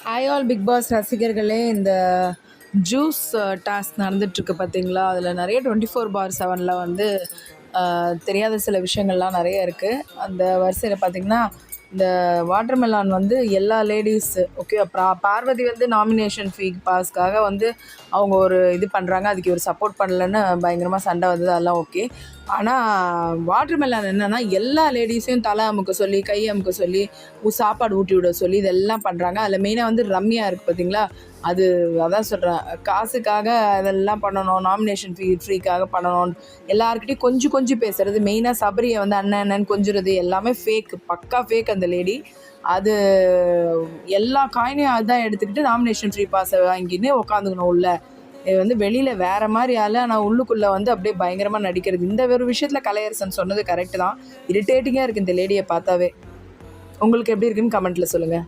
Hi all big pass ரசிகர்களே, இந்த juice task நடந்துட்டுருக்கு பார்த்தீங்களா? அதில் நிறைய 24/7 வந்து தெரியாத சில விஷயங்கள்லாம் நிறைய இருக்குது. அந்த வரிசையில் பார்த்திங்கன்னா, இந்த வாட்டர் மெலான் வந்து எல்லா லேடீஸு ஓகே, பார்வதி வந்து நாமினேஷன் ஃபீ பாஸ்க்காக வந்து அவங்க ஒரு இது பண்ணுறாங்க. அதுக்கு இவர் சப்போர்ட் பண்ணலன்னு பயங்கரமாக சண்டை வந்தது, அதெல்லாம் ஓகே. ஆனால் வாட்டர் மெலான் என்னென்னா எல்லா லேடிஸையும் தலை அமுக்க சொல்லி, கை அமுக்க சொல்லி, சாப்பாடு ஊட்டி விட சொல்லி இதெல்லாம் பண்ணுறாங்க. அதில் மெயினாக வந்து ரம்யா இருக்குது பார்த்தீங்களா? அது அதான் சொல்கிறேன், காசுக்காக அதெல்லாம் பண்ணணும், நாமினேஷன் ஃப்ரீக்காக பண்ணணும், எல்லாருக்கிட்டையும் கொஞ்சம் பேசுகிறது. மெயினாக சபரியை வந்து அண்ணன் கொஞ்சுறது எல்லாமே ஃபேக், பக்கா ஃபேக் அந்த லேடி. அது எல்லா காயினையும் அதுதான் எடுத்துக்கிட்டு நாமினேஷன் ஃப்ரீ பாஸை வாங்கின்னு உட்காந்துக்கணும் உள்ள. இது வந்து வெளியில் வேறு மாதிரி ஆள், ஆனால் உள்ளுக்குள்ளே வந்து அப்படியே பயங்கரமாக நடிக்கிறது. இந்த ஒரு விஷயத்தில் கலையரசன் சொன்னது கரெக்டு தான். இரிட்டேட்டிங்காக இருக்குது இந்த லேடியை பார்த்தாவே. உங்களுக்கு எப்படி இருக்குன்னு கமெண்ட்டில் சொல்லுங்கள்.